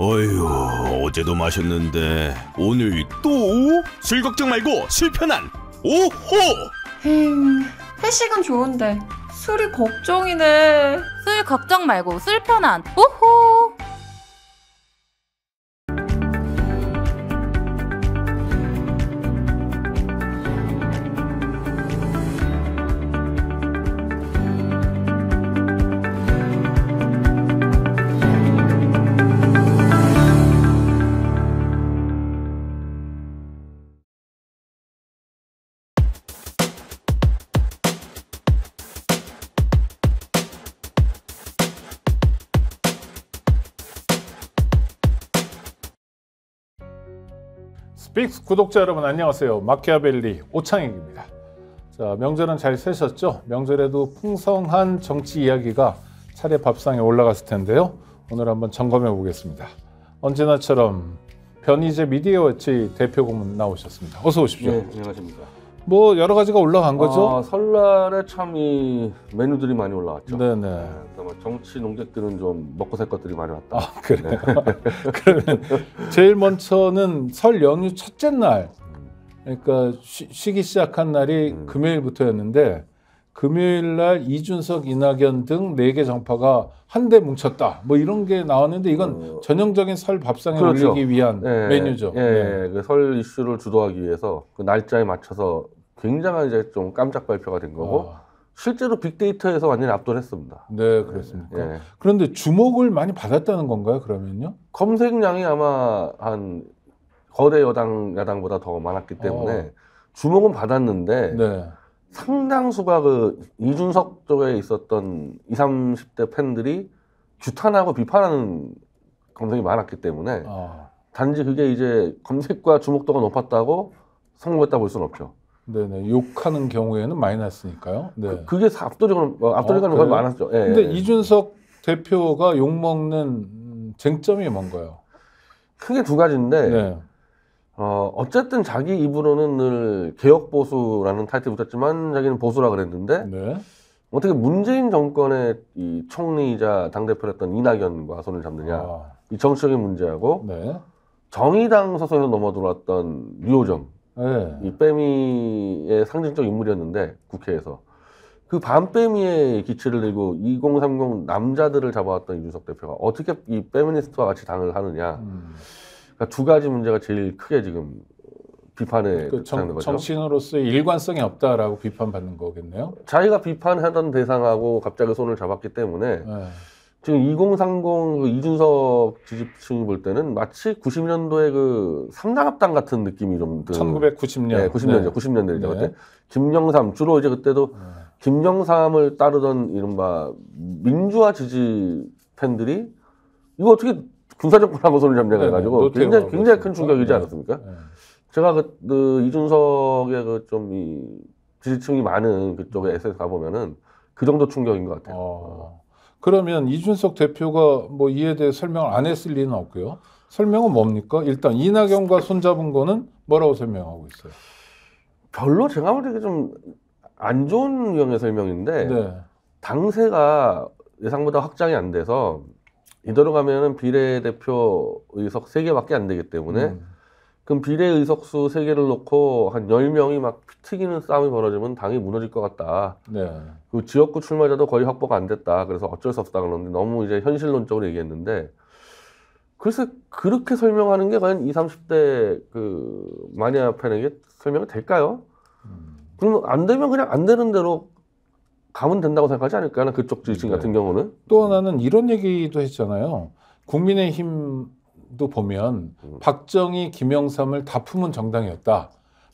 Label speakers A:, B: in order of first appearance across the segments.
A: 어휴, 어제도 마셨는데 오늘 또? 술 걱정 말고 술 편한 오호!
B: 회식은 좋은데 술이 걱정이네.
C: 술 걱정 말고 술 편한 오호.
D: 스픽스 구독자 여러분 안녕하세요. 마키아벨리 오창익입니다. 자, 명절은 잘 새셨죠? 명절에도 풍성한 정치 이야기가 차례 밥상에 올라갔을 텐데요. 오늘 한번 점검해 보겠습니다. 언제나처럼 변희재 미디어워치 대표 고문 나오셨습니다. 어서 오십시오.
E: 네, 안녕하십니까.
D: 뭐 여러 가지가 올라간 거죠?
E: 설날에 참 이 메뉴들이 많이 올라왔죠.
D: 네네.
E: 정치 농객들은 좀 먹고 살 것들이 많이 왔다.
D: 아, 그래요? 그러면 제일 먼저는 설 연휴 첫째 날, 그러니까 쉬기 시작한 날이 금요일부터였는데 금요일 날 이준석, 이낙연 등 4개 정파가 한데 뭉쳤다. 뭐 이런 게 나왔는데 이건 전형적인 설 밥상에
E: 그렇죠.
D: 올리기 위한 메뉴죠.
E: 그 설 이슈를 주도하기 위해서 그 날짜에 맞춰서 굉장한 이제 좀 깜짝 발표가 된 거고 실제로 빅데이터에서 완전히 압도를 했습니다.
D: 네, 그렇습니까? 그런데 주목을 많이 받았다는 건가요, 그러면요?
E: 검색량이 아마 한 거대 야당보다 더 많았기 때문에 주목은 받았는데 상당수가 그 이준석 쪽에 있었던 20, 30대 팬들이 규탄하고 비판하는 검색이 많았기 때문에 단지 그게 이제 검색과 주목도가 높았다고 성공했다 볼 수는 없죠.
D: 네네. 욕하는 경우에는 많이 났으니까요. 네.
E: 그게 압도적으로 거의 많았죠.
D: 근데 이준석 대표가 욕먹는 쟁점이 뭔가요?
E: 크게 두 가지인데 어쨌든 자기 입으로는 늘 개혁보수라는 타이틀이 붙었지만 자기는 보수라 그랬는데 어떻게 문재인 정권의 이 총리이자 당대표였던 이낙연과 손을 잡느냐 이 정치적인 문제하고 정의당 소속에서 넘어들어왔던 류호정 이 빼미의 상징적 인물이었는데 국회에서 그 반빼미의 기치를 들고 2030 남자들을 잡아왔던 이준석 대표가 어떻게 이 페미니스트와 같이 당을 하느냐 그러니까 두 가지 문제가 제일 크게 지금 비판에 하는 거죠.
D: 정치인으로서의 일관성이 없다라고 비판받는 거겠네요.
E: 자기가 비판하던 대상하고 갑자기 손을 잡았기 때문에 지금 2030 그 이준석 지지층이 볼 때는 마치 90년도에 그 삼당합당 같은 느낌이 좀
D: 1990년.
E: 90년대죠. 그때 김영삼 주로 이제 그때도 김영삼을 따르던 이른바 민주화 지지 팬들이 이거 어떻게 군사정권하고 손을 잡냐 해가지고 굉장히 큰 충격이지 않았습니까? 제가 그 이준석의 그 좀 이 지지층이 많은 그쪽에 SNS 가보면은 그 정도 충격인 것 같아요.
D: 그러면 이준석 대표가 뭐 이에 대해 설명을 안 했을 리는 없고요. 설명은 뭡니까? 일단 이낙연과 손잡은 거는 뭐라고 설명하고 있어요?
E: 별로 제가 볼 때 좀 안 좋은 유형의 설명인데 당세가 예상보다 확장이 안 돼서 이대로 가면은 비례대표 의석 3개밖에 안 되기 때문에 그럼 비례의석수 3개를 놓고 한 10명이 막 튀기는 싸움이 벌어지면 당이 무너질 것 같다. 그 지역구 출마자도 거의 확보가 안 됐다. 그래서 어쩔 수 없다 그러는데 너무 이제 현실론적으로 얘기했는데 글쎄 그렇게 설명하는 게 과연 20, 30대 그 마니아 팬에게 설명이 될까요? 그럼 안 되면 그냥 안 되는 대로 가면 된다고 생각하지 않을까? 그쪽 지지층 같은 경우는.
D: 또 하나는 이런 얘기도 했잖아요. 국민의힘도 보면 박정희, 김영삼을 다 품은 정당이었다.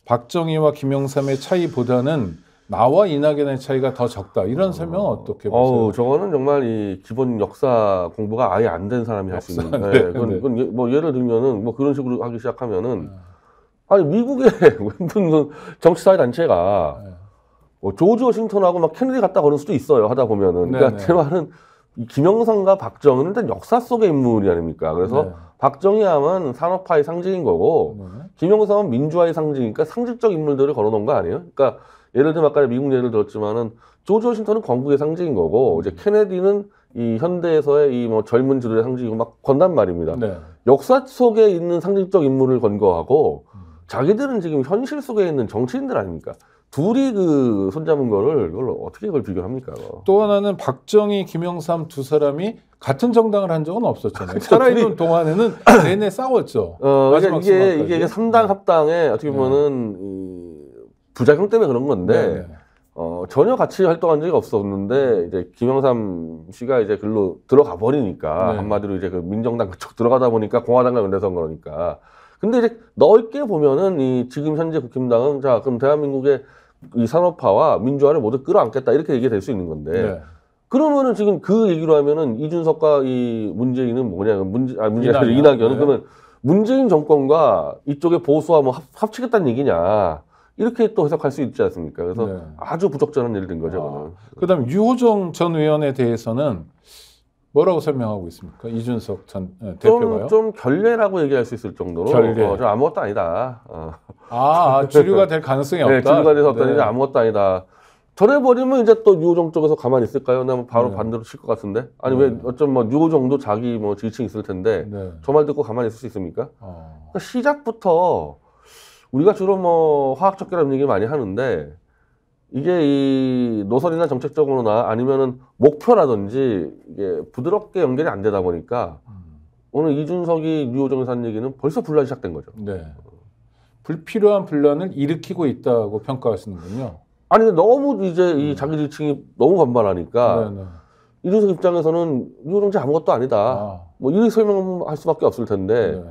D: 박정희와 김영삼의 차이보다는 나와 이낙연의 차이가 더 적다. 이런 설명은 어떻게 보세요?
E: 저거는 정말 이 기본 역사 공부가 아예 안 된 사람이 할 수 있는. 그건 뭐 예를 들면은 뭐 그런 식으로 하기 시작하면은 아니 미국의 무슨 정치사회 단체가 조지 워싱턴하고 막 케네디 갖다 거는 수도 있어요. 하다 보면은. 그러니까 제 말은 김영삼과 박정희는 일단 역사 속의 인물이 아닙니까? 그래서 박정희 하면 산업화의 상징인 거고 김영삼은 민주화의 상징이니까 상징적 인물들을 걸어놓은 거 아니에요? 그러니까 예를 들면 아까 미국 예를 들었지만은 조지 워싱턴은 건국의 상징인 거고 이제 케네디는 이 현대에서의 이 뭐 젊은 지도의 상징이고 막 건단 말입니다. 역사 속에 있는 상징적 인물을 건거하고 자기들은 지금 현실 속에 있는 정치인들 아닙니까? 둘이 그 손잡은 거를 이걸 어떻게 그걸 비교합니까?
D: 또 하나는 박정희, 김영삼 두 사람이 같은 정당을 한 적은 없었잖아요. 살아있는 동안에는 내내 싸웠죠. 마지막
E: 이게 3당 합당에 어떻게 보면은 이 부작용 때문에 그런 건데 전혀 같이 활동한 적이 없었는데 이제 김영삼 씨가 이제 글로 들어가 버리니까 한마디로 이제 그 민정당 그쪽 들어가다 보니까 공화당과 연대선 그러니까. 근데 이제 넓게 보면은 이 지금 현재 국힘당은 자 그럼 대한민국의 이 산업화와 민주화를 모두 끌어안겠다 이렇게 얘기가 될 수 있는 건데 그러면은 지금 그 얘기로 하면은 이준석과 이 문재인은 뭐냐 이낙연은 그러면 문재인 정권과 이쪽의 보수와 뭐 합치겠다는 얘기냐 이렇게 또 해석할 수 있지 않습니까? 그래서 아주 부적절한 일이 된 거죠.
D: 그다음 유호정 전 의원에 대해서는 뭐라고 설명하고 있습니까? 이준석 전 대표가요?
E: 좀 결례라고 얘기할 수 있을 정도로 좀 아무것도 아니다.
D: 주류가 될 가능성이 없다.
E: 네, 주류가 돼서 어떤 일이 아무것도 아니다. 전해버리면 이제 또 유호정 쪽에서 가만히 있을까요? 나 바로 반대로 칠 것 같은데. 아니 왜 어쩜 뭐 유호정도 자기 뭐 지지층 있을 텐데 저 말 듣고 가만히 있을 수 있습니까? 그러니까 시작부터 우리가 주로 뭐 화학적결합 얘기 많이 하는데 이게 이 노선이나 정책적으로나 아니면은 목표라든지 이게 부드럽게 연결이 안 되다 보니까 오늘 이준석이 유호정에서 한 얘기는 벌써 분란이 시작된 거죠. 네.
D: 불필요한 분란을 일으키고 있다고 평가하시는군요.
E: 아니 너무 이제 이 자기 지층이 너무 반발하니까 이준석 입장에서는 유호정제 아무것도 아니다. 뭐 이렇게 설명할 수밖에 없을 텐데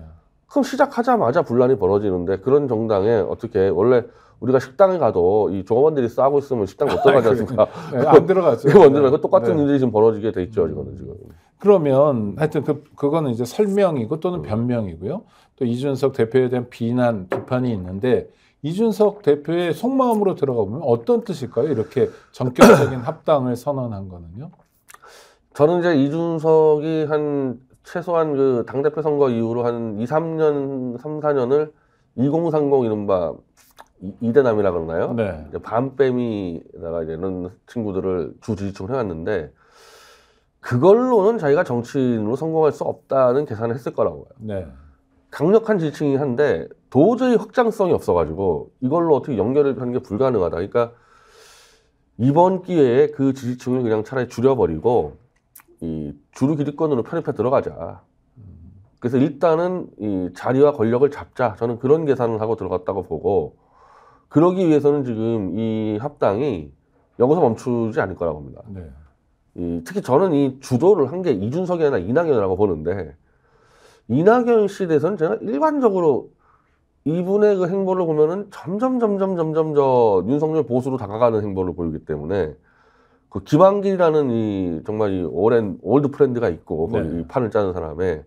E: 그럼 시작하자마자 분란이 벌어지는데 그런 정당에 어떻게 원래 우리가 식당에 가도 이 종업원들이 싸고 있으면 식당 못 들어가지 않습니까?
D: 안 들어가죠.
E: 그 똑같은 일들이 지금 벌어지게 돼 있죠, 이거는 지금.
D: 그러면 하여튼 그거는 이제 설명이고 또는 변명이고요. 또 이준석 대표에 대한 비난, 비판이 있는데 이준석 대표의 속마음으로 들어가 보면 어떤 뜻일까요? 이렇게 전격적인 합당을 선언한 거는요?
E: 저는 이제 이준석이 최소한 그 당대표 선거 이후로 한 3, 4년을 2030 이른바 이대남이라 그러나요? 이제 밤빼미다가 이제 이런 친구들을 주 지지층으로 해왔는데 그걸로는 자기가 정치인으로 성공할 수 없다는 계산을 했을 거라고요. 강력한 지지층이 한데 도저히 확장성이 없어가지고 이걸로 어떻게 연결을 하는 게 불가능하다. 그러니까 이번 기회에 그 지지층을 그냥 차라리 줄여버리고 이 주류 기득권으로 편입해 들어가자. 그래서 일단은 이 자리와 권력을 잡자. 저는 그런 계산을 하고 들어갔다고 보고 그러기 위해서는 지금 이 합당이 여기서 멈추지 않을 거라고 봅니다. 특히 저는 이 주도를 한 게 이준석이 아니라 이낙연이라고 보는데 이낙연 씨에 대해서는 제가 일반적으로 이분의 그 행보를 보면은 점점 저 윤석열 보수로 다가가는 행보를 보이기 때문에 그 김한길이라는 이 정말 이 오랜 올드 프렌드가 있고 이 판을 짜는 사람의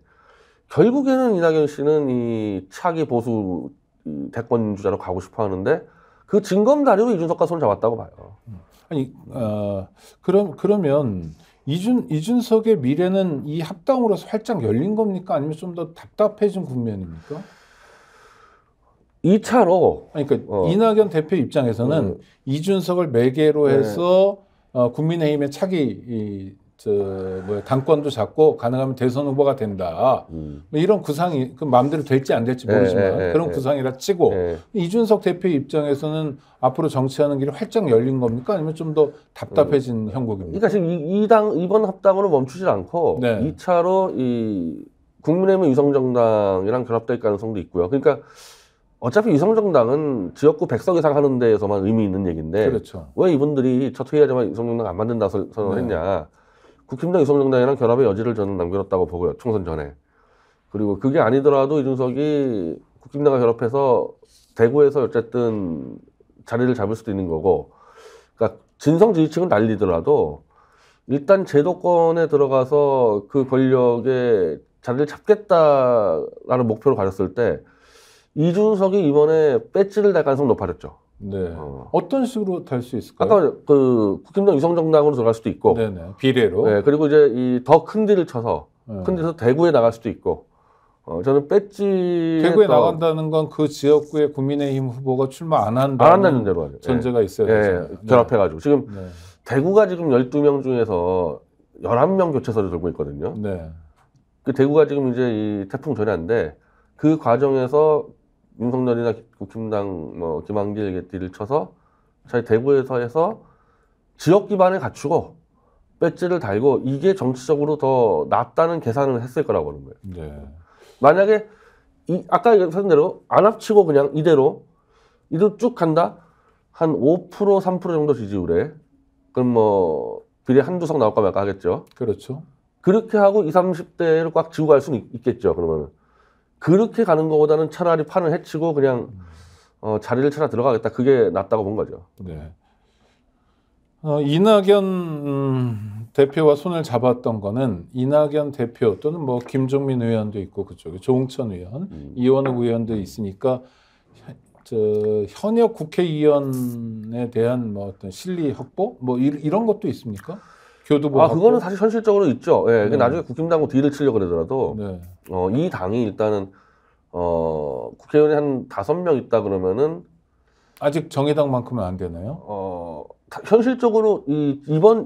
E: 결국에는 이낙연 씨는 이 차기 보수 이 대권주자로 가고 싶어 하는데 그 징검다리로 이준석과 손을 잡았다고 봐요.
D: 아니, 그러면 이준석의 미래는 이 합당으로서 활짝 열린 겁니까? 아니면 좀 더 답답해진 국면입니까?
E: 2차로.
D: 그러니까 이낙연 대표 입장에서는 이준석을 매개로 해서 국민의힘의 차기 당권도 잡고 가능하면 대선 후보가 된다. 뭐 이런 구상이 그 마음대로 될지 안 될지 모르지만 그런 구상이라 치고 이준석 대표 입장에서는 앞으로 정치하는 길이 활짝 열린 겁니까? 아니면 좀 더 답답해진 형국입니까?
E: 그러니까 지금 이번 합당으로 멈추질 않고 2차로 이 국민의힘 위성정당이랑 결합될 가능성도 있고요. 그러니까 어차피 위성정당은 지역구 100석 이상 하는 데에서만 의미 있는 얘기인데 왜 이분들이 첫 회의하자마자 위성정당 안 만든다 선언했냐. 국힘당 위성정당이랑 결합의 여지를 저는 남겨뒀다고 보고요. 총선 전에. 그리고 그게 아니더라도 이준석이 국힘당과 결합해서 대구에서 어쨌든 자리를 잡을 수도 있는 거고 그러니까 진성 지지층은 날리더라도 일단 제도권에 들어가서 그 권력의 자리를 잡겠다라는 목표를 가졌을 때 이준석이 이번에 배지를 달 가능성이 높아졌죠.
D: 어떤 식으로 달 수 있을까요?
E: 아까 그 국힘당 위성정당으로 들어갈 수도 있고,
D: 비례로.
E: 그리고 이제 이 더 큰 딜을 쳐서 큰 딜에서 대구에 나갈 수도 있고, 저는 배지
D: 대구에 나간다는 건 그 지역구에 국민의힘 후보가 출마 안 한다는 전제가 있어야 되죠.
E: 결합해가지고 지금 대구가 지금 12명 중에서 11명 교체서를 들고 있거든요. 그 대구가 지금 이제 이 태풍 전야인데 그 과정에서 윤석열이나 국힘당 뭐 김한길 개띠를 쳐서 저희 대구에서 해서 지역 기반을 갖추고 배지를 달고 이게 정치적으로 더 낫다는 계산을 했을 거라고 보는 거예요.
D: 네.
E: 만약에 아까 얘기한 대로 안 합치고 그냥 이대로 쭉 간다? 한 5%, 3% 정도 지지율에 그럼 뭐 비례 한두 석 나올까 말까 하겠죠.
D: 그렇죠.
E: 그렇게 하고 20, 30대를 꽉 쥐고 갈 수는 있겠죠. 그러면 그렇게 가는 것보다는 차라리 판을 해치고 그냥 자리를 찾아 들어가겠다. 그게 낫다고 본 거죠.
D: 네. 이낙연 대표와 손을 잡았던 거는 이낙연 대표 또는 뭐 김종민 의원도 있고 그쪽에 조홍천 의원, 이원욱 의원도 있으니까 현역 국회의원에 대한 뭐 어떤 실리 확보 뭐 이런 것도 있습니까? 교두보 확보?
E: 그거는 사실 현실적으로 있죠. 예,
D: 네.
E: 나중에 국힘당하고 딜을 치려고 그러더라도
D: 네.
E: 이 당이 일단은 국회의원이 한 5명 있다 그러면은
D: 아직 정의당만큼은 안 되나요?
E: 현실적으로 이번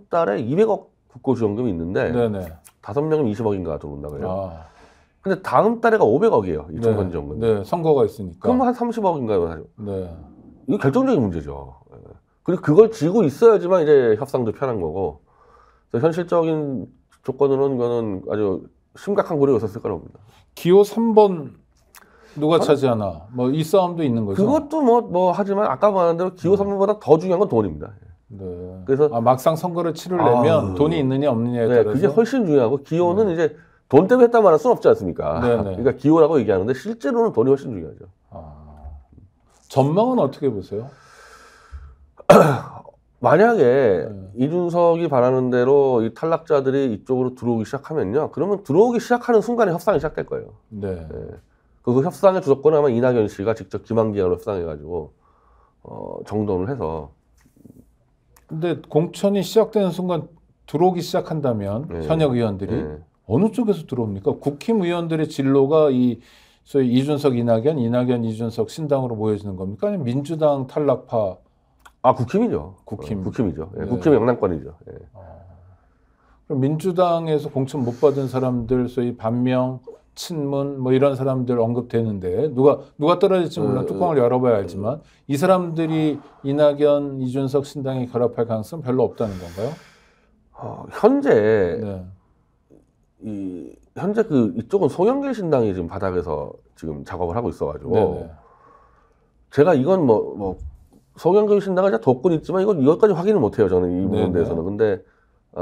E: 달에 200억 국고지원금이 있는데
D: 네네.
E: 5명이면 20억인가 들어온다고요.
D: 아,
E: 근데 다음 달에가 500억이에요. 이 총선지원금.
D: 네, 선거가 있으니까.
E: 그럼 한 30억인가요?
D: 네.
E: 이거 결정적인 문제죠. 예. 그리고 그걸 쥐고 있어야지만 이제 협상도 편한 거고. 그래서 현실적인 조건으로는 이거는 아주 심각한 고려가 있었을 거라고 봅니다.
D: 기호 3번 누가 차지하나 뭐 이 싸움도 있는 거죠.
E: 그것도 뭐 하지만 아까 말한 대로 기호 3번보다 더 중요한 건 돈입니다.
D: 네.
E: 그래서
D: 막상 선거를 치르려면 돈이 있느냐 없느냐에
E: 네,
D: 따라서
E: 그게 훨씬 중요하고 기호는 이제 돈 때문에 했단 말은 수는 없지 않습니까?
D: 네네.
E: 그러니까 기호라고 얘기하는데 실제로는 돈이 훨씬 중요하죠.
D: 전망은 어떻게 보세요?
E: 만약에 이준석이 바라는 대로 이 탈락자들이 이쪽으로 들어오기 시작하면요. 그러면 들어오기 시작하는 순간에 협상이 시작될 거예요.
D: 네.
E: 그 협상의 주도권은 아마 이낙연 씨가 직접 김한기하고 협상해가지고 정돈을 해서.
D: 근데 공천이 시작되는 순간 들어오기 시작한다면
E: 네.
D: 현역 의원들이
E: 네.
D: 어느 쪽에서 들어옵니까? 국힘 의원들의 진로가 이 소위 이준석 이낙연 이준석 신당으로 모여지는 겁니까? 아니면 민주당 탈락파?
E: 국힘이죠.
D: 국힘.
E: 국힘이죠. 예,
D: 네.
E: 국힘 영남권이죠. 예.
D: 그럼 민주당에서 공천 못 받은 사람들 소위 반명, 친문 뭐 이런 사람들 언급되는데 누가 떨어질지 몰라 뚜껑을 열어봐야 알지만 이 사람들이 이낙연 이준석 신당에 결합할 가능성 별로 없다는 건가요?
E: 현재
D: 네.
E: 현재 이쪽은 송영길 신당이 지금 바닥에서 지금 작업을 하고 있어가지고
D: 네네.
E: 제가 이건 뭐 송영길 신당은 진짜 덕분 있지만 이것까지 확인을 못해요. 저는 이 부분에
D: 네네.
E: 대해서는. 근데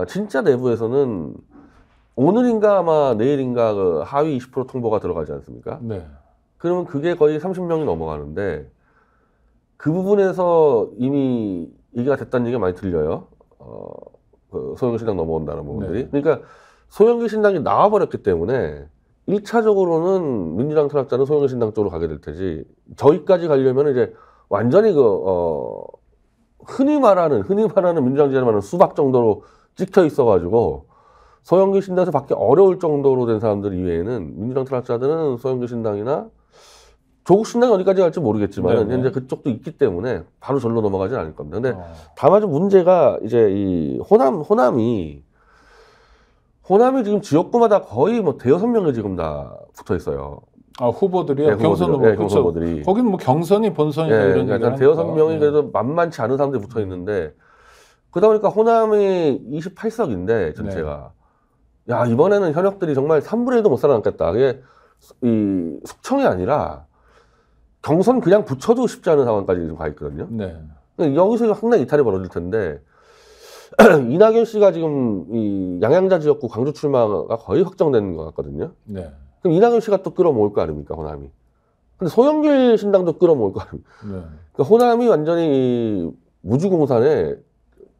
E: 진짜 내부에서는 오늘인가 아마 내일인가 그 하위 20% 통보가 들어가지 않습니까?
D: 네.
E: 그러면 그게 거의 30명이 넘어가는데 그 부분에서 이미 얘기가 됐다는 얘기가 많이 들려요. 그 소영길 신당 넘어온다는 부분들이.
D: 네.
E: 그러니까 소영길 신당이 나와버렸기 때문에 1차적으로는 민주당 탈락자는 소영길 신당 쪽으로 가게 될 테지 저기까지 가려면 이제 완전히 흔히 말하는 민주당 지지자를 말하는 수박 정도로 찍혀 있어가지고 소영길 신당에서 받기 어려울 정도로 된 사람들 이외에는 민주당 탈락자들은 소영길 신당이나 조국 신당이 어디까지 갈지 모르겠지만 현재 그쪽도 있기 때문에 바로 절로 넘어가진 않을 겁니다. 근데 다만 좀 문제가 이제 이 호남이 지금 지역구마다 거의 뭐 대여섯 명이 지금 다 붙어 있어요.
D: 후보들이요?
E: 네,
D: 경선 후보.
E: 네,
D: 그렇죠.
E: 후보들이.
D: 거긴 뭐 경선이 본선이다 이런 얘기를 하니까.
E: 대여섯 명이 그래도 만만치 않은 사람들이 붙어 있는데 그러다 보니까 호남이 28석인데 전체가 야 이번에는 현역들이 정말 3분의 1도 못 살아남겠다. 그게 이 숙청이 아니라 경선 그냥 붙여도 쉽지 않은 상황까지 지금 가 있거든요.
D: 네.
E: 여기서 상당히 이탈이 벌어질 텐데 이낙연 씨가 지금 이 양양자 지역구 광주 출마가 거의 확정된 것 같거든요.
D: 네.
E: 그럼 이낙연 씨가 또 끌어모을 거 아닙니까 호남이? 근데 소영길 신당도 끌어모을 거 아닙니까?
D: 네.
E: 그러니까 호남이 완전히 이 무주공산에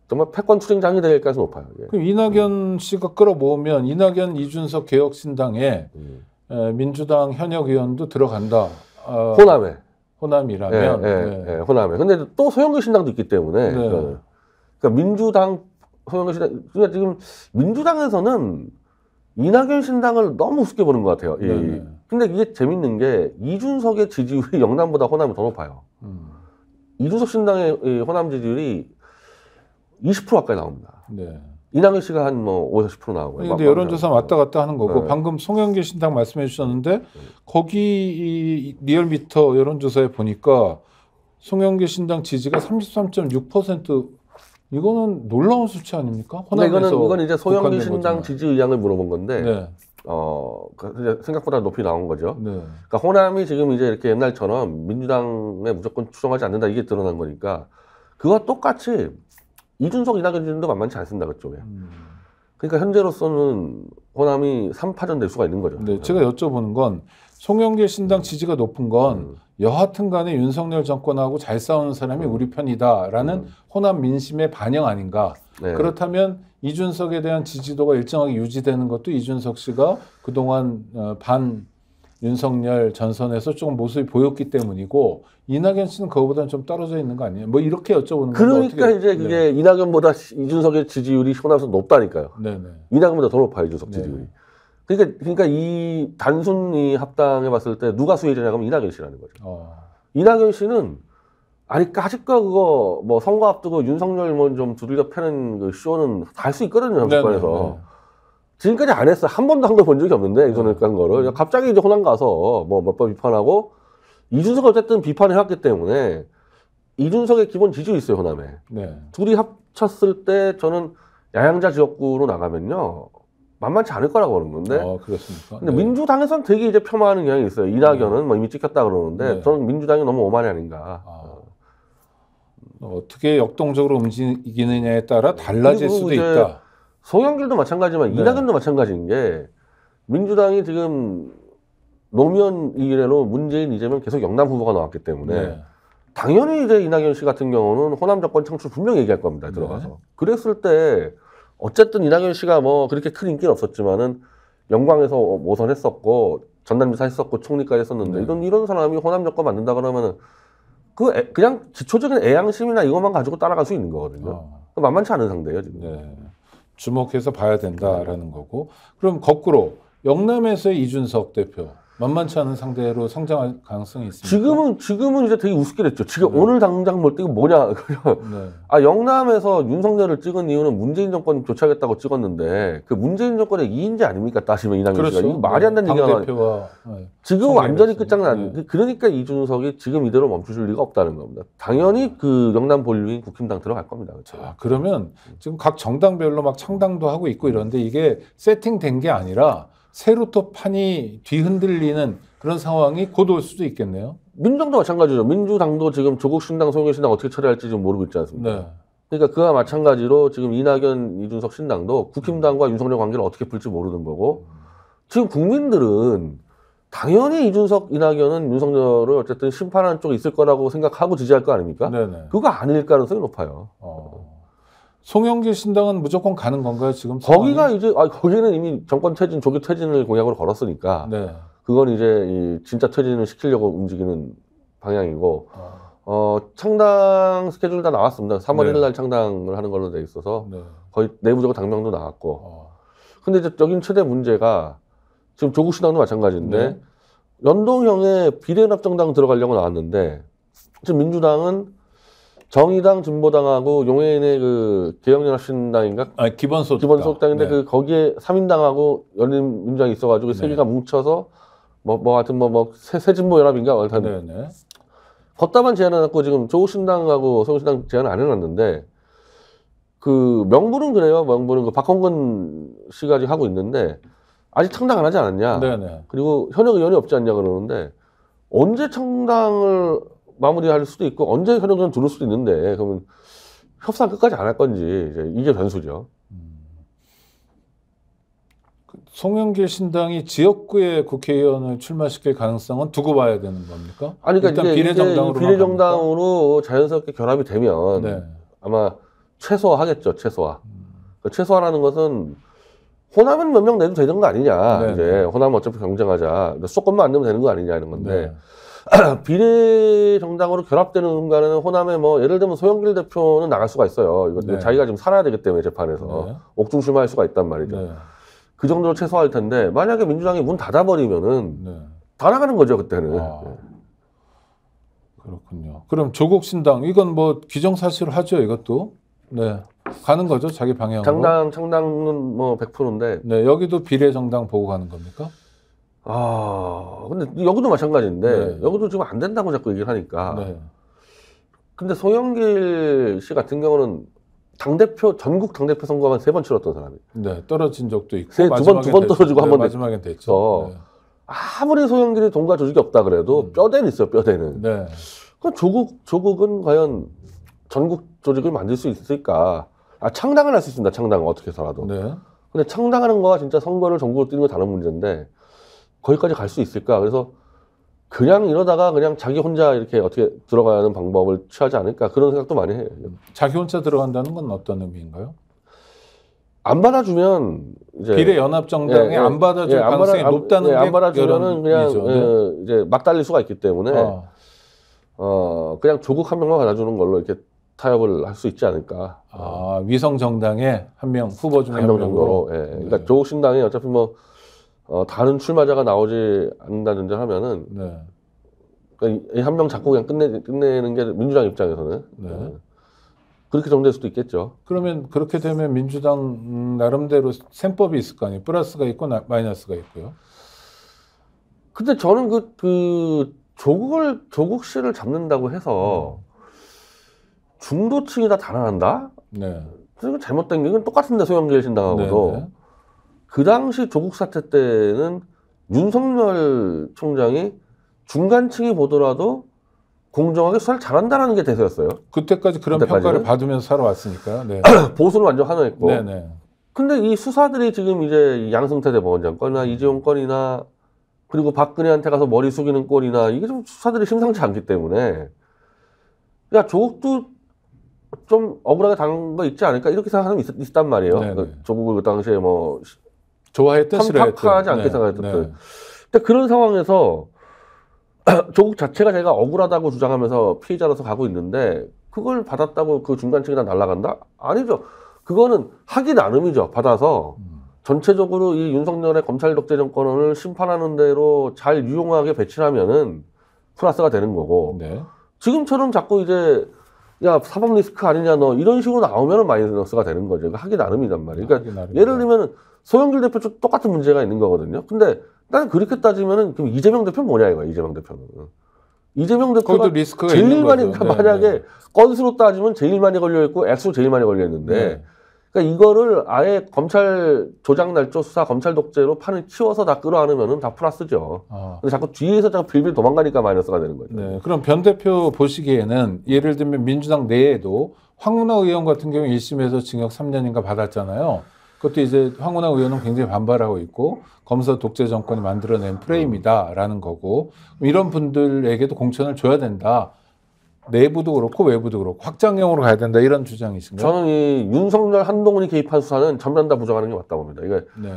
E: 정말 패권 투쟁장이 될 가능성이 높아요. 예.
D: 그럼 이낙연 씨가 끌어모으면 이낙연 이준석 개혁신당에 민주당 현역 의원도 들어간다. 호남이라면.
E: 호남에. 근데 또 소영길 신당도 있기 때문에
D: 네.
E: 그러니까 민주당 소영길 신당 그러니까 지금 민주당에서는 이낙연 신당을 너무 우습게 보는 것 같아요. 근데 이게 재밌는 게 이준석의 지지율이 영남보다 호남이 더 높아요. 이준석 신당의 호남 지지율이 20% 가까이 나옵니다.
D: 네.
E: 이낙연 씨가 한 뭐 50% 나오고요.
D: 근데 여론조사 왔다 갔다 하는 거고
E: 네.
D: 방금 송영길 신당 말씀해 주셨는데 거기 이 리얼미터 여론조사에 보니까 송영길 신당 지지가 33.6%. 이거는 놀라운 수치 아닙니까? 호남에서
E: 이건 이제 소영길
D: 국한된
E: 신당
D: 거지만.
E: 지지 의향을 물어본 건데
D: 네.
E: 생각보다 높이 나온 거죠.
D: 네.
E: 그러니까 호남이 지금 이제 이렇게 옛날처럼 민주당에 무조건 추종하지 않는다 이게 드러난 거니까 그와 똑같이 이준석, 이낙연 지지도 만만치 않습니다 그쪽에. 그러니까 현재로서는 호남이 3파전 될 수가 있는 거죠.
D: 네, 제가 여쭤보는 건 송영길 신당 지지가 높은 건 여하튼 간에 윤석열 정권하고 잘 싸우는 사람이 우리 편이다라는 호남 민심의 반영 아닌가.
E: 네.
D: 그렇다면 이준석에 대한 지지도가 일정하게 유지되는 것도 이준석 씨가 그동안 반 윤석열 전선에서 조금 모습이 보였기 때문이고 이낙연 씨는 그거보다는 좀 떨어져 있는 거 아니에요? 뭐 이렇게 여쭤보는 건데
E: 그러니까
D: 어떻게...
E: 이제 그게 이낙연보다 이준석의 지지율이 호남에서 높다니까요.
D: 네네.
E: 이낙연보다 더 높아요 이준석 지지율이.
D: 네.
E: 그러니까 이 단순히 합당해 봤을 때 누가 수혜자냐 하면 이낙연 씨라는 거죠. 이낙연 씨는 아직까 그거 뭐 선거 앞두고 윤석열 뭐 좀 두들겨 패는 그 쇼는 다 할 수 있거든요 정치권에서. 지금까지 안 했어. 한 번도 한 걸 본 적이 없는데 이전에 한 거를 갑자기 이제 호남 가서 뭐 몇 번 비판하고 이준석을 어쨌든 비판해왔기 때문에 이준석의 기본 지지율이 있어요 호남에.
D: 네.
E: 둘이 합쳤을 때 저는 야양자 지역구로 나가면요 만만치 않을 거라고 보는 건데.
D: 그렇습니까?
E: 근데
D: 네.
E: 민주당에선 되게 이제 폄하하는 경향이 있어요. 이낙연은 뭐 이미 찍혔다 그러는데
D: 네.
E: 저는 민주당이 너무 오만이 아닌가.
D: 어떻게 역동적으로 움직이느냐에 따라 달라질 수도 있다.
E: 송영길도 마찬가지지만
D: 네.
E: 이낙연도 마찬가지인 게 민주당이 지금 노무현 이래로 문재인 이재명 계속 영남 후보가 나왔기 때문에
D: 네.
E: 당연히 이제 이낙연 씨 같은 경우는 호남 정권 창출 분명히 얘기할 겁니다. 들어가서.
D: 네.
E: 그랬을 때 어쨌든 이낙연 씨가 뭐 그렇게 큰 인기는 없었지만은 영광에서 모선했었고 전남지사 했었고 총리까지 했었는데 이런 사람이 호남 정권 만든다 그러면은 그냥 기초적인 애양심이나 이것만 가지고 따라갈 수 있는 거거든요. 만만치 않은 상대예요 지금.
D: 네. 주목해서 봐야 된다라는 거고. 그럼 거꾸로 영남에서의 이준석 대표 만만치 않은 상대로 성장할 가능성이 있습니까?
E: 지금은 이제 되게 우습게 됐죠. 지금 오늘 당장 볼 때 이거 뭐냐.
D: 네.
E: 영남에서 윤석열을 찍은 이유는 문재인 정권 교체하겠다고 찍었는데 그 문재인 정권의 2인제 아닙니까? 따시면 이낙연
D: 그렇죠.
E: 씨가. 이거 말이 안 되는 얘기가
D: 당대표와
E: 지금 완전히
D: 성격이
E: 끝장난.
D: 네.
E: 그러니까 이준석이 지금 이대로 멈추실 리가 없다는 겁니다. 당연히 그 영남 본류인 국힘당 들어갈 겁니다. 그렇죠?
D: 그러면 지금 각 정당별로 막 창당도 하고 있고 이런데 이게 세팅된 게 아니라 새로 또 판이 뒤흔들리는 그런 상황이 곧 올 수도 있겠네요.
E: 민주당도 마찬가지죠. 민주당도 지금 조국 신당, 송영길 신당 어떻게 처리할지 지금 모르고 있지 않습니까?
D: 네.
E: 그러니까 그와 마찬가지로 지금 이낙연, 이준석 신당도 국힘당과 윤석열 관계를 어떻게 풀지 모르는 거고 지금 국민들은 당연히 이준석, 이낙연은 윤석열을 어쨌든 심판하는 쪽에 있을 거라고 생각하고 지지할 거 아닙니까?
D: 네네.
E: 그거 아닐 가능성이 높아요.
D: 송영길 신당은 무조건 가는 건가요 지금?
E: 거기가 이제 거기는 이미 정권 퇴진, 조기 퇴진을 공약으로 걸었으니까
D: 네.
E: 그건 이제 진짜 퇴진을 시키려고 움직이는 방향이고 창당 스케줄 다 나왔습니다. 3월
D: 네.
E: 1일 날 창당을 하는 걸로 돼 있어서
D: 네.
E: 거의 내부적으로 당명도 나왔고 근데 이제 여긴 최대 문제가 지금 조국 신당도 마찬가지인데
D: 네.
E: 연동형의 비례연합정당 들어가려고 나왔는데 지금 민주당은 정의당, 진보당하고 용해인의 그 개혁연합신당인가? 기본소속당인데
D: 네.
E: 그 거기에 3인당하고 열린민주당이 있어가지고 세 개가 뭉쳐서 하여튼 새진보 연합인가?
D: 네네.
E: 걷다만 제안해놨고 지금 조국 신당하고 성신당 제안을 안 해놨는데 그 명분은 그래요. 명분은 그 박홍근 씨가 아직 하고 있는데 아직 창당 안 하지 않았냐?
D: 네네.
E: 그리고 현역 의원이 없지 않냐 그러는데 언제 창당을 마무리할 수도 있고 언제 현역 의원 들을 수도 있는데 그러면 협상 끝까지 안 할 건지 이게 변수죠.
D: 송영길 신당이 지역구에 국회의원을 출마시킬 가능성은 두고 봐야 되는 겁니까?
E: 아니 그러니까
D: 일단
E: 비례정당으로 자연스럽게 결합이 되면
D: 네.
E: 아마 최소화하겠죠. 최소화. 그 최소화라는 것은 호남은 몇 명 내도 되는 거 아니냐.
D: 네.
E: 이제 호남은 어차피 경쟁하자. 수도권만 안 내면 되는 거 아니냐 이런 건데
D: 네.
E: 비례정당으로 결합되는 순간에는 호남에 예를 들면 소영길 대표는 나갈 수가 있어요. 이거
D: 네.
E: 자기가 지금 살아야 되기 때문에 재판에서
D: 네.
E: 옥중심할 수가 있단 말이죠.
D: 네.
E: 그 정도로 최소화할 텐데 만약에 민주당이 문 닫아버리면은
D: 네.
E: 다 나가는 거죠 그때는.
D: 그렇군요. 그럼 조국 신당 이건 기정사실하죠 이것도? 네. 가는 거죠, 자기 방향으로.
E: 창당은 뭐 100%인데.
D: 네, 여기도 비례정당 보고 가는 겁니까?
E: 근데 여기도 마찬가지인데,
D: 네.
E: 여기도 지금 안 된다고 자꾸 얘기를 하니까.
D: 네.
E: 근데 송영길 씨 같은 경우는 전국 당대표 선거만 3번 치렀던 사람이에요.
D: 네, 떨어진 적도 있고.
E: 두 번 떨어지고 한 번
D: 마지막엔 됐죠. 네.
E: 아무리 송영길이 돈과 조직이 없다 그래도 뼈대는 있어요, 뼈대는.
D: 네.
E: 그럼 조국은 과연 전국 조직을 만들 수 있을까? 창당을 할 수 있습니다, 창당은 어떻게 해서라도.
D: 네.
E: 근데 창당하는 거와 진짜 선거를 전국으로 뛰는 건 다른 문제인데, 거기까지 갈 수 있을까? 그래서 그냥 이러다가 그냥 자기 혼자 이렇게 어떻게 들어가는 방법을 취하지 않을까? 그런 생각도 많이 해요.
D: 자기 혼자 들어간다는 건 어떤 의미인가요?
E: 안 받아주면 이제
D: 비례연합정당에 안 받아줄 가능성이 높다는 게
E: 안 받아주면은 그냥
D: 네.
E: 이제 막 달릴 수가 있기 때문에 그냥 조국 한 명만 받아주는 걸로 이렇게 타협을 할 수 있지 않을까.
D: 위성 정당에 한 명 후보 중에
E: 한 명 정도로. 예. 그러니까 조국 신당이 어차피 뭐 다른 출마자가 나오지 않는다든지 하면은
D: 네.
E: 그러니까 한 명 잡고 그냥 끝내는 게 민주당 입장에서는
D: 네.
E: 그렇게 정될 수도 있겠죠.
D: 그러면 그렇게 되면 민주당 나름대로 셈법이 있을 거 아니에요. 플러스가 있고 마이너스가 있고요.
E: 근데 저는 조국 씨를 잡는다고 해서 중도층이 다 달아난다?
D: 네.
E: 그건 잘못된 게 이건 똑같은데 소영길 신당하고도
D: 네.
E: 그 당시 조국 사태 때는 윤석열 총장이 중간층이 보더라도 공정하게 수사를 잘한다는 게 대세였어요.
D: 그때까지 그런
E: 그때까지는?
D: 평가를 받으면서 살아왔으니까요. 네.
E: 보수는 완전 환호했고.
D: 네네.
E: 근데 이 수사들이 지금 이제 양승태 대법원장 건이나 이재용 건이나 그리고 박근혜한테 가서 머리 숙이는 꼴이나 이게 좀 수사들이 심상치 않기 때문에 야 조국도 좀 억울하게 당한 거 있지 않을까 이렇게 생각하는 사람이 있단 말이에요. 그 조국을 그 당시에 뭐
D: 좋아했든 싫어했든
E: 탐탁하지 않게
D: 네.
E: 생각했던.
D: 네.
E: 근데 그런 상황에서 조국 자체가 자기가 억울하다고 주장하면서 피해자로서 가고 있는데 그걸 받았다고 그 중간층이 다 날아간다? 아니죠. 그거는 하기 나름이죠. 받아서 전체적으로 이 윤석열의 검찰 독재 정권을 심판하는 대로 잘 유용하게 배치하면은 플러스가 되는 거고.
D: 네.
E: 지금처럼 자꾸 이제 야 사법 리스크 아니냐 너 이런 식으로 나오면은 마이너스가 되는 거죠. 하기 나름이란 말이에요. 그러니까 예를 들면은 소영길 대표 쪽 똑같은 문제가 있는 거거든요. 근데 나는 그렇게 따지면은 그럼 이재명 대표는 뭐냐 이거야. 이재명 대표는. 이재명 대표가
D: 리스크가
E: 제일
D: 있는
E: 많이
D: 거죠.
E: 그러니까 만약에
D: 네.
E: 건수로 따지면 제일 많이 걸려 있고 액수로 제일 많이 걸려 있는데
D: 네.
E: 그러니까 이거를 아예 검찰 조작 날조 수사 검찰 독재로 판을 키워서 다 끌어안으면은 다 플러스죠. 근데 자꾸 뒤에서 자꾸 빌빌 도망가니까 마이너스가 되는 거죠.
D: 네. 그럼 변 대표 보시기에는 예를 들면 민주당 내에도 황운하 의원 같은 경우 1심에서 징역 3년인가 받았잖아요. 그것도 이제 황운하 의원은 굉장히 반발하고 있고 검사 독재 정권이 만들어낸 프레임이다라는 거고 이런 분들에게도 공천을 줘야 된다. 내부도 그렇고 외부도 그렇고 확장형으로 가야 된다 이런 주장이신가요?
E: 저는 이 윤석열 한동훈이 개입한 수사는 전면 다 부정하는 게 맞다고 봅니다. 이게
D: 네.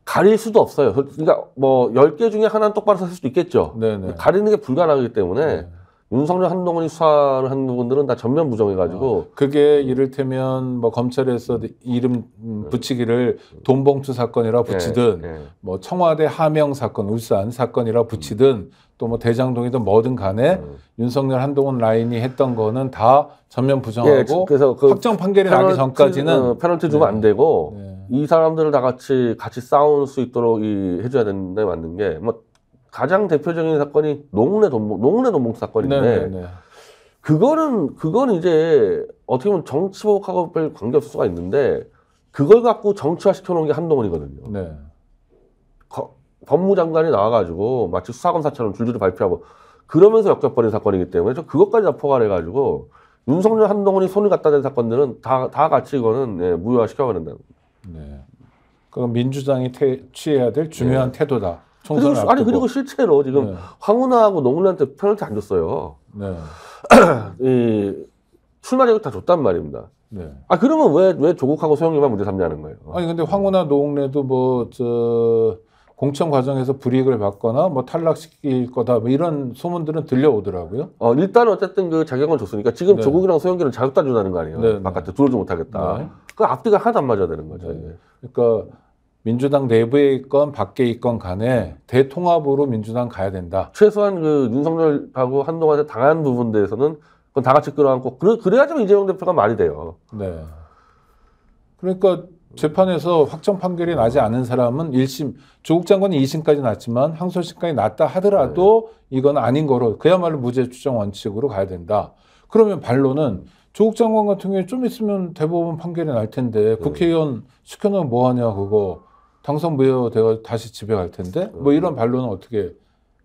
E: 가릴 수도 없어요. 그러니까 뭐 10개 중에 하나는 똑바로 샀을 수도 있겠죠.
D: 네네.
E: 가리는 게 불가능하기 때문에
D: 네.
E: 윤석열 한동훈이 수사를 한 부분들은 다 전면 부정해가지고
D: 그게 이를테면 뭐 검찰에서 이름 붙이기를 돈봉투 사건이라 붙이든 뭐 청와대 하명 사건, 울산 사건이라 붙이든 또 뭐 대장동이든 뭐든 간에 윤석열 한동훈 라인이 했던 거는 다 전면 부정하고
E: 그래서 그
D: 확정 판결이 나기 전까지는
E: 페널티 주면 안 되고
D: 네.
E: 이 사람들을 다 같이 싸울 수 있도록 해줘야 되는데 맞는 게 뭐 가장 대표적인 사건이 농내 돈봉투 사건인데
D: 네, 네.
E: 그거는 이제 어떻게 보면 정치복하고 별 관계 없을 수가 있는데 그걸 갖고 정치화 시켜놓은 게 한동훈이거든요.
D: 네.
E: 법무장관이 나와가지고 마치 수사검사처럼 줄줄이 발표하고 그러면서 역적거린 사건이기 때문에 저 그것까지 다 포괄해가지고 윤석열 한동훈이 손을 갖다 댄 사건들은 다 같이 이거는 무효화 시켜버린다는 거예요.
D: 네. 그건 민주당이 취해야 될 중요한 태도다. 총선을
E: 그리고 실제로 지금
D: 네.
E: 황운하하고 노무현한테 페널티 안 줬어요.
D: 네.
E: 이 출마 자격 다 줬단 말입니다.
D: 네.
E: 그러면 왜 조국하고 소영이만 문제 삼냐는 거예요.
D: 아니 근데 황운하 노웅래도 공천 과정에서 불이익을 받거나 뭐 탈락시킬 거다 뭐 이런 소문들은 들려오더라고요.
E: 일단 어쨌든 그 자격을 줬으니까 지금
D: 네.
E: 조국이랑 소영기는 자격도 안 준다는 거 아니에요.
D: 네,
E: 바깥에 들어오지 못하겠다.
D: 네.
E: 그 앞뒤가 하나도 안 맞아야 되는 거죠.
D: 네. 그러니까 민주당 내부에 있건 밖에 있건 간에 대통합으로 민주당 가야 된다.
E: 최소한 그 윤석열하고 한동안에 당한 부분 대해서는 그건 다 같이 끌어안고 그래야지만 이재명 대표가 말이 돼요.
D: 네. 그러니까 재판에서 확정 판결이 나지 않은 사람은 1심, 조국 장관이 2심까지 났지만 항소심까지 났다 하더라도 이건 아닌 거로 그야말로 무죄 추정 원칙으로 가야 된다. 그러면 반론은 조국 장관 같은 경우에 좀 있으면 대법원 판결이 날 텐데 국회의원 시켜놓으면 뭐하냐 그거 당선 무효돼가 다시 집에 갈 텐데 뭐 이런 반론은 어떻게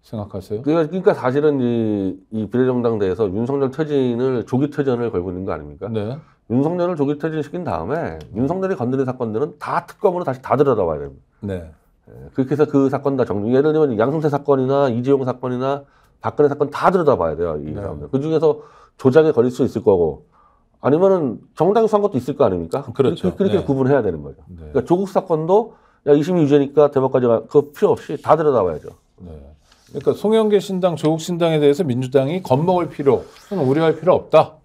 D: 생각하세요?
E: 그러니까 사실은 이 비례정당대에서 윤석열 퇴진을 조기 퇴진을 걸고 있는 거 아닙니까?
D: 네.
E: 윤석열을 조기 퇴진시킨 다음에 윤석열이 건드린 사건들은 다 특검으로 다시 다 들여다봐야 됩니다.
D: 네.
E: 그렇게 해서 그 사건 다 정리. 예를 들면 양승태 사건이나 이재용 사건이나 박근혜 사건 다 들여다봐야 돼요. 이 사람들. 그 중에서 조작에 걸릴 수 있을 거고 아니면은 정당이 수한 것도 있을 거 아닙니까?
D: 그렇죠.
E: 그렇게
D: 네.
E: 구분해야 되는 거죠.
D: 네.
E: 그러니까 조국 사건도 야 2심이 유죄니까 대법까지 가 그거 필요 없이 다 들여다봐야죠.
D: 네. 그러니까 송영길 신당, 조국 신당에 대해서 민주당이 겁먹을 필요, 또는 우려할 필요 없다.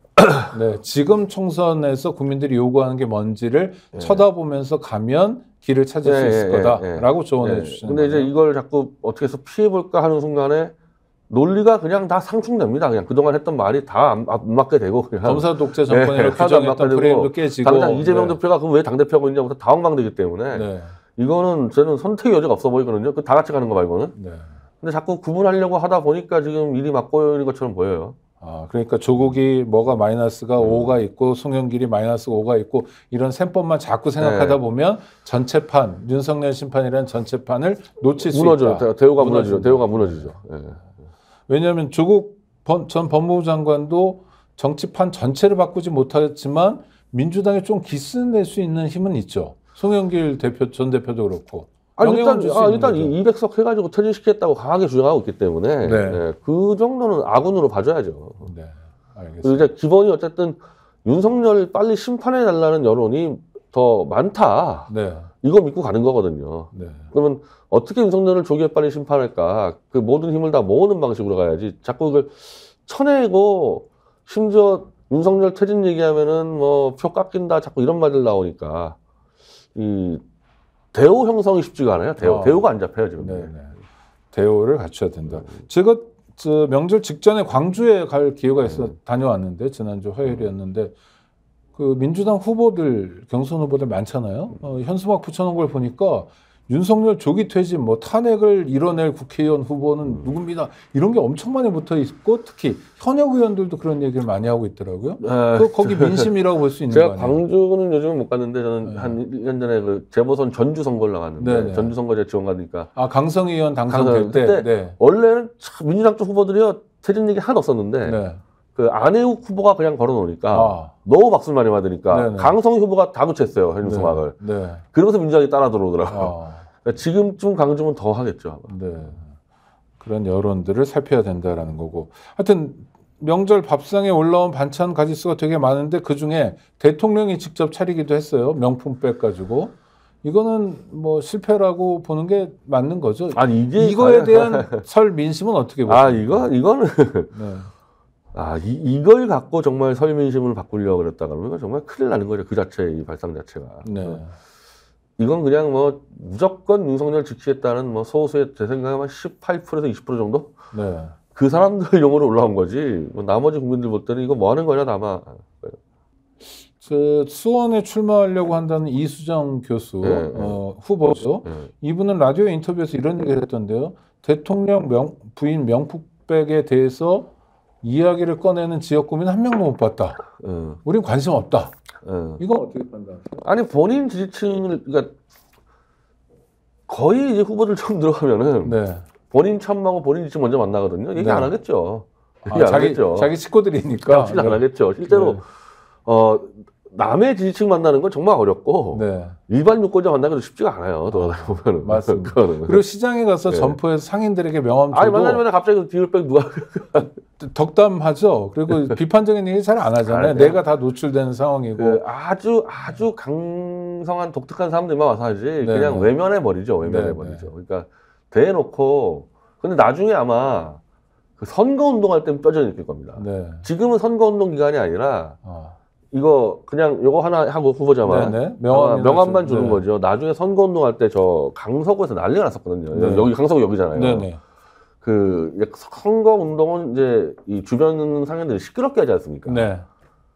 D: 네, 지금 총선에서 국민들이 요구하는 게 뭔지를 쳐다보면서 가면 길을 찾을 수 있을 거다라고 조언해 주시는
E: 근데
D: 거예요.
E: 이제 이걸 자꾸 어떻게 해서 피해볼까 하는 순간에 논리가 그냥 다 상충됩니다. 그냥 그동안 했던 말이 다 안 맞게 되고 그냥
D: 검사 독재 정권으로 규정했던 프레임도 깨지고
E: 당장 이재명
D: 네.
E: 대표가 그럼 왜 당대표하고 있냐부터 다 원망되기 때문에
D: 네.
E: 이거는 저는 선택의 여지가 없어 보이거든요. 그 다 같이 가는 거 말고는.
D: 네.
E: 근데 자꾸 구분하려고 하다 보니까 지금 일이 맞고 있는 것처럼 보여요.
D: 아, 그러니까 조국이 뭐가 마이너스가 5가 있고 송영길이 마이너스 5가 있고 이런 셈법만 자꾸 생각하다 보면 전체판, 윤석열 심판이라는 전체판을 놓칠 수
E: 무너져요.
D: 있다.
E: 대우가 무너지죠. 대우가 무너지죠. 예.
D: 왜냐하면 조국 전 법무부 장관도 정치판 전체를 바꾸지 못하지만 민주당에 좀 기스 낼 수 있는 힘은 있죠. 송영길 전 대표도 그렇고.
E: 아니,
D: 영향을 줄수 있는
E: 일단
D: 거죠.
E: 200석 해가지고 퇴진시켰다고 강하게 주장하고 있기 때문에
D: 네.
E: 예, 그 정도는 아군으로 봐줘야죠.
D: 네,
E: 그리고
D: 알겠습니다.
E: 이제 기본이 어쨌든 윤석열을 빨리 심판해달라는 여론이 더 많다.
D: 네,
E: 이거 믿고 가는 거거든요.
D: 네,
E: 그러면 어떻게 윤석열을 조기에 빨리 심판할까? 그 모든 힘을 다 모으는 방식으로 가야지. 자꾸 그걸 쳐내고 심지어 윤석열 퇴진 얘기하면은 뭐 표 깎인다. 자꾸 이런 말들 나오니까 이 대우 형성이 쉽지가 않아요. 대우가 안 잡혀요 지금.
D: 네, 네. 대우를 갖춰야 된다. 제가 저 명절 직전에 광주에 갈 기회가 있어 다녀왔는데 지난주 화요일이었는데 그 민주당 후보들 경선 후보들 많잖아요. 현수막 붙여놓은 걸 보니까 윤석열 조기 퇴진, 뭐 탄핵을 이뤄낼 국회의원 후보는 누굽니다. 이런 게 엄청 많이 붙어 있고 특히 현역 의원들도 그런 얘기를 많이 하고 있더라고요. 거기 민심이라고 볼 수 있는 거
E: 제가
D: 아니에요?
E: 광주는 요즘은 못 갔는데 저는
D: 네.
E: 한 1년 전에 그 재보선 전주 선거를 나갔는데
D: 네네.
E: 전주 선거제 지원 가니까
D: 아 강성희 의원 당선될 때,
E: 그때
D: 네.
E: 원래는 참 민주당 쪽 후보들이요 퇴진 얘기 하나도 없었는데
D: 네.
E: 그 안혜욱 후보가 그냥 걸어놓으니까
D: 아.
E: 너무 박수를 많이 받으니까
D: 네네.
E: 강성희 후보가 다 교체했어요 현수막을.
D: 네.
E: 그러면서 민주당이 따라 들어오더라고요.
D: 아.
E: 그러니까 지금쯤 강주면 더 하겠죠. 아마.
D: 네. 그런 여론들을 살펴야 된다라는 거고. 하여튼 명절 밥상에 올라온 반찬 가짓수가 되게 많은데 그중에 대통령이 직접 차리기도 했어요. 명품백 가지고. 이거는 뭐 실패라고 보는 게 맞는 거죠.
E: 아니
D: 이거에 대한 설 민심은 어떻게 보세요?
E: 이거는
D: 네.
E: 이걸 갖고 정말 설민심을 바꾸려고 그랬다 그러면 정말 큰일 나는 거죠. 그 자체 이 발상 자체가.
D: 네.
E: 이건 그냥 뭐 무조건 윤석열 지키겠다는 뭐 소수의 제 생각에 한 18%에서 20% 정도?
D: 네.
E: 그 사람들 용어로 올라온 거지. 뭐 나머지 국민들 볼 때는 이거 뭐 하는 거냐 아마.
D: 그 수원에 출마하려고 한다는 이수정 교수
E: 네.
D: 후보죠.
E: 네.
D: 이분은 라디오 인터뷰에서 이런 얘기를 했던데요. 대통령 부인 명품백에 대해서 이야기를 꺼내는 지역구민 한 명도 못 봤다. 우린 관심 없다. 이건 어떻게 판단하세요?
E: 아니 본인 지지층을 그러니까 거의 이제 후보들 처음 들어가면은
D: 네.
E: 본인 참하고 본인 지지층 먼저 만나거든요. 얘기
D: 네.
E: 안 하겠죠. 얘기 안 하겠죠.
D: 자기 식구들이니까.
E: 진짜 안 하겠죠. 실제로
D: 네.
E: 남의 지지층 만나는 건 정말 어렵고
D: 네.
E: 일반 유권자 만나는 것도 쉽지가 않아요. 돌아다니면은.
D: 맞습니다.
E: 그거는.
D: 그리고 시장에 가서
E: 네.
D: 점포에서 상인들에게 명함
E: 아니
D: 줘도
E: 만나면 갑자기 디올백 누가
D: 덕담하죠. 그리고 비판적인 얘기 잘 안 하잖아요.
E: 안 해요.
D: 내가 다 노출되는 상황이고.
E: 그 아주 강성한 독특한 사람들만 와서 하지 그냥
D: 네.
E: 외면해 버리죠. 외면해
D: 네,
E: 버리죠. 그러니까 대놓고 근데 나중에 아마 그 선거 운동할 때는 뼈저리 느낄 겁니다.
D: 네.
E: 지금은 선거 운동 기간이 아니라
D: 아.
E: 이거 그냥 요거 하나 하고 후보자만
D: 네네.
E: 명함만 주는
D: 네.
E: 거죠. 나중에 선거 운동할 때 저 강서구에서 난리가 났었거든요.
D: 네.
E: 여기 강서구 여기잖아요.
D: 네네.
E: 그 선거 운동은 이제 이 주변 상인들이 시끄럽게 하지 않습니까?
D: 네.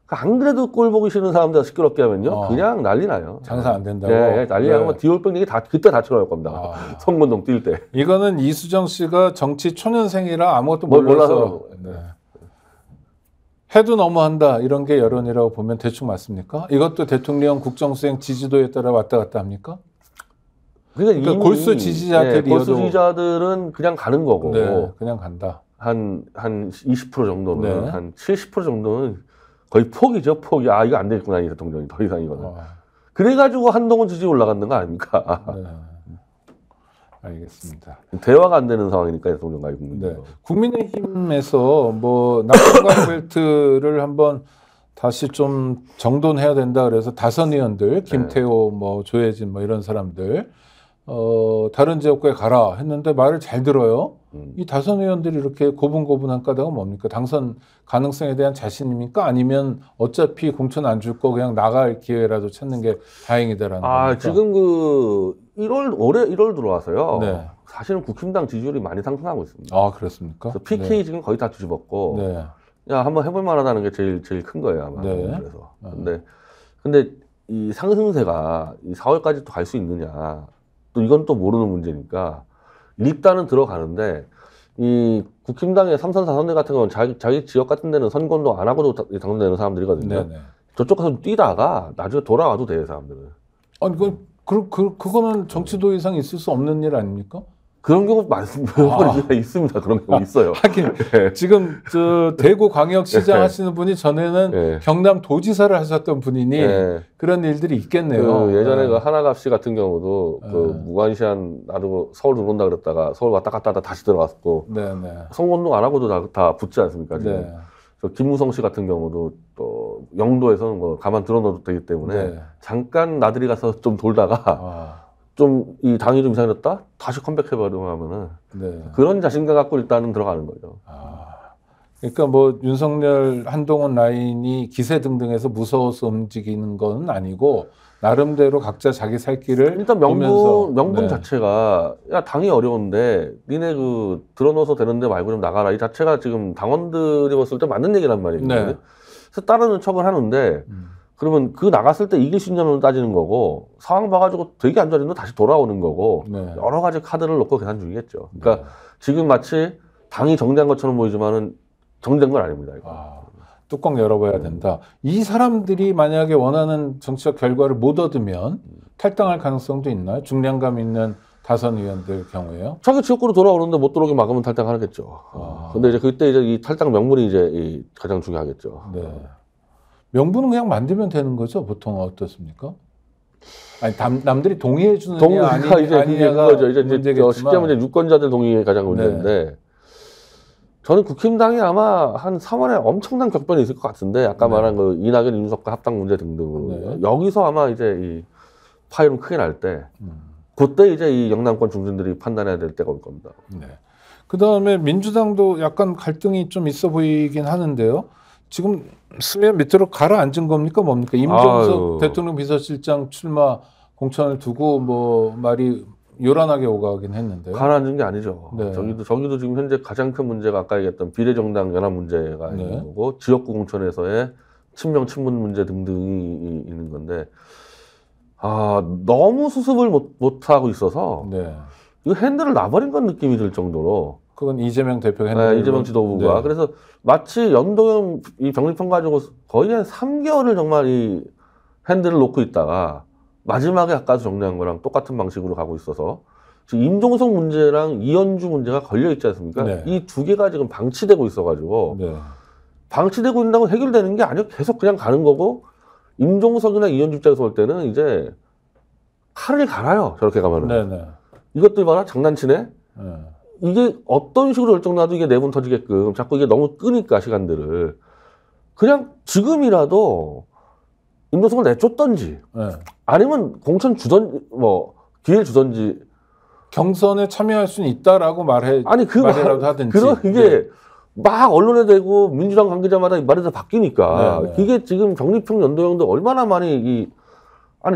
E: 안 그래도 꼴 보기 싫은 사람들 시끄럽게 하면요, 그냥 난리 나요.
D: 장사 안 된다고.
E: 네, 난리 나고 네. 디올병 다 그때 다 쳐나올 겁니다. 선거운동 뛸 때.
D: 이거는 이수정 씨가 정치 초년생이라 아무것도 몰라서. 네. 해도 너무한다 이런 게 여론이라고 보면 대충 맞습니까? 이것도 대통령 국정수행 지지도에 따라 왔다 갔다 합니까? 그러니까 골수 지지자들이
E: 네, 골수 지지자들은 그냥 가는 거고,
D: 네, 그냥 간다.
E: 한 20% 정도는
D: 네.
E: 한 70% 정도는 거의 포기죠, 포기. 아 이거 안 되겠구나 이 대통령이 더 이상 이거는. 그래가지고 한동훈 지지 올라가는 거 아닙니까?
D: 네. 알겠습니다.
E: 대화가 안 되는 상황이니까 대통령과 국민들.
D: 네. 국민의힘에서 뭐 낙동강 벨트를 한번 다시 좀 정돈해야 된다 그래서 다선 의원들 김태호 뭐 조혜진 뭐 이런 사람들 다른 지역구에 가라 했는데 말을 잘 들어요. 이 다선 의원들이 이렇게 고분고분한 까닭은 뭡니까? 당선 가능성에 대한 자신입니까? 아니면 어차피 공천 안 줄 거 그냥 나갈 기회라도 찾는 게 다행이다라는 겁니까?
E: 지금 그 올해 1월 들어와서요.
D: 네.
E: 사실은 국힘당 지지율이 많이 상승하고 있습니다.
D: 아, 그렇습니까?
E: 그래서 PK
D: 네.
E: 지금 거의 다 뒤집었고,
D: 네.
E: 야 한번 해볼 만하다는 게 제일 큰 거예요 아마.
D: 네.
E: 그래서 근데 이 상승세가 이 4월까지 또 갈 수 있느냐? 또 이건 또 모르는 문제니까 일단은 들어가는데 이 국힘당의 3선 4선대 같은 경우는 자기 지역 같은 데는 선거운동 안 하고도 당선되는 사람들이거든요.
D: 네네.
E: 저쪽 가서 뛰다가 나중에 돌아와도 돼요 사람들은.
D: 아니 그거는 정치도 이상 있을 수 없는 일 아닙니까?
E: 그런 경우 많습니다. 있습니다. 그런 경우 있어요.
D: 하긴
E: 네.
D: 지금 저 대구 광역시장 하시는 분이 전에는
E: 네.
D: 경남 도지사를 하셨던 분이니
E: 네.
D: 그런 일들이 있겠네요.
E: 그 예전에
D: 네.
E: 그 하나갑 씨 같은 경우도 그 무관시한 놔두고 서울 들어온다 그랬다가 서울 왔다 갔다 하다 다시 들어갔고
D: 네네.
E: 선거운동 안 하고도 다 붙지 않습니까? 지금.
D: 네.
E: 김무성 씨 같은 경우도 또 영도에서는 뭐 가만 들어놔도 되기 때문에
D: 네.
E: 잠깐 나들이 가서 좀 돌다가 좀 이 당이 좀 이상해졌다? 다시 컴백해버리고 하면은
D: 네.
E: 그런 자신감 갖고 일단은 들어가는 거죠.
D: 그러니까 뭐 윤석열 한동훈 라인이 기세 등등해서 무서워서 움직이는 건 아니고 나름대로 각자 자기 살 길을
E: 일단 명분
D: 네.
E: 자체가 야 당이 어려운데 니네 그 들어넣어서 되는데 말고 좀 나가라 이 자체가 지금 당원들이 봤을 때 맞는 얘기란 말이에요.
D: 네.
E: 그래서 따르는 척을 하는데 그러면 그 나갔을 때 이길 수 있냐면 따지는 거고 상황 봐가지고 되게 안 좋아지면 다시 돌아오는 거고
D: 네.
E: 여러 가지 카드를 놓고 계산 중이겠죠. 그러니까
D: 네.
E: 지금 마치 당이 정리한 것처럼 보이지만은 정리된 건 아닙니다. 이거.
D: 뚜껑 열어봐야 된다. 이 사람들이 만약에 원하는 정치적 결과를 못 얻으면 탈당할 가능성도 있나요? 중량감 있는 다선 의원들 경우에요?
E: 자기 지역구로 돌아오는데 못 들어오게 막으면 탈당하겠죠. 근데 이제 그때 이제 이 탈당 명분이 이제 가장 중요하겠죠.
D: 네. 명분은 그냥 만들면 되는 거죠? 보통 어떻습니까? 아니 남들이 동의해 주느냐 아니냐가
E: 그거죠. 이제
D: 문제겠지만
E: 쉽게 하면 이제 유권자들 동의가 가장 문제인데
D: 네.
E: 저는 국힘당이 아마 한 3월에 엄청난 격변이 있을 것 같은데 아까 말한 그 이낙연, 이준석과 합당 문제 등등으로 여기서 아마 이제 이 파열음 크게 날 때 그때 이제 이 영남권 중진들이 판단해야 될 때가 올 겁니다.
D: 네. 그 다음에 민주당도 약간 갈등이 좀 있어 보이긴 하는데요. 지금 수면 밑으로 가라앉은 겁니까 뭡니까? 임종석 대통령 비서실장 출마 공천을 두고 뭐 말이 요란하게 오가긴 했는데요.
E: 가라앉은 게 아니죠.
D: 네.
E: 저기도 지금 현재 가장 큰 문제가 아까 얘기했던 비례정당 연합 문제가
D: 네.
E: 있는 거고 지역구 공천에서의 친명 친문 문제 등등이 있는 건데 너무 수습을 못하고 있어서
D: 네.
E: 이거 핸들을 놔버린 건 느낌이 들 정도로
D: 그건 이재명 대표 핸들
E: 이재명 지도부가
D: 네.
E: 그래서 마치 연동형 이 병립형 가지고 거의 한 3개월을 정말 이 핸들을 놓고 있다가 마지막에 아까 정리한 거랑 똑같은 방식으로 가고 있어서 지금 임종석 문제랑 이현주 문제가 걸려 있지 않습니까?
D: 네.
E: 이 두 개가 지금 방치되고 있어가지고
D: 네.
E: 방치되고 있다고 해결되는 게 아니고 계속 그냥 가는 거고 임종석이나 이현주 입장에서 볼 때는 이제 칼을 갈아요. 저렇게 가면은.
D: 네네.
E: 이것들 봐라 장난치네.
D: 네.
E: 이게 어떤 식으로 결정나도 이게 내분 터지게끔 자꾸 이게 너무 끄니까 시간들을 그냥 지금이라도 임종석을 내쫓던지
D: 네.
E: 아니면 공천 주던지 뭐 기회를 주던지
D: 경선에 참여할 수는 있다라고 말이라도 하든지.
E: 이게 막 언론에 대고 민주당 관계자마다 말이 다 바뀌니까
D: 네, 네.
E: 이게 지금 병립형 연동형도 얼마나 많이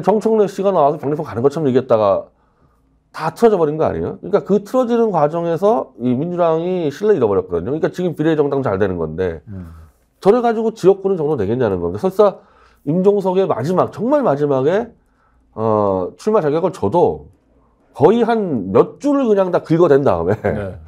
E: 정청래 씨가 나와서 병립형 가는 것처럼 얘기했다가 다 틀어져 버린 거 아니에요? 그러니까 그 틀어지는 과정에서 이 민주당이 신뢰 잃어버렸거든요. 그러니까 지금 비례정당 잘 되는 건데 저래 가지고 지역구는 정도 되겠냐는 겁니다. 설사 임종석의 마지막 정말 마지막에 출마 자격을 줘도 거의 한 몇 줄을 그냥 다 긁어댄 다음에
D: 네.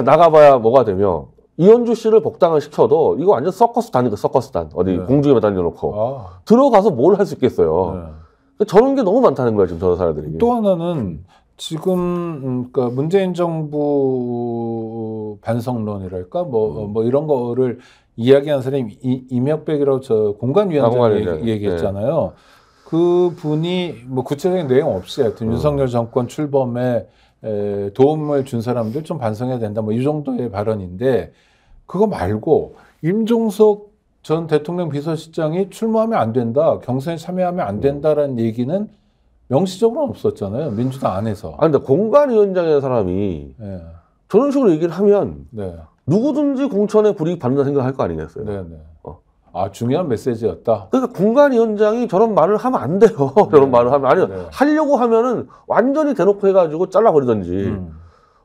E: 나가봐야 뭐가 되며 이현주 씨를 복당을 시켜도 이거 완전 서커스단이고 서커스단 어디
D: 네.
E: 공중에 매달려 놓고
D: 아,
E: 들어가서 뭘 할 수 있겠어요.
D: 네.
E: 저런 게 너무 많다는 거예요 지금 저런 사람들이.
D: 또 하나는 지금 그러니까 문재인 정부 반성론이랄까 뭐 이런 거를 이야기한 사람이 이명백이라고 저 공관위원장 얘기했잖아요. 그 분이 뭐 구체적인 내용 없이 하여튼 윤석열 정권 출범에 도움을 준 사람들 좀 반성해야 된다. 뭐 이 정도의 발언인데 그거 말고 임종석 전 대통령 비서실장이 출마하면 안 된다. 경선에 참여하면 안 된다라는 얘기는 명시적으로는 없었잖아요. 민주당 안에서.
E: 아 근데 공관위원장이라는 사람이
D: 네.
E: 저런 식으로 얘기를 하면
D: 네.
E: 누구든지 공천에 불이익 받는다 생각할 거 아니겠어요.
D: 네. 아, 중요한 메시지였다.
E: 그러니까 공관위원장이 저런 말을 하면 안 돼요. 저런 말을 하면 아니
D: 네.
E: 하려고 하면은 완전히 대놓고 해가지고 잘라버리든지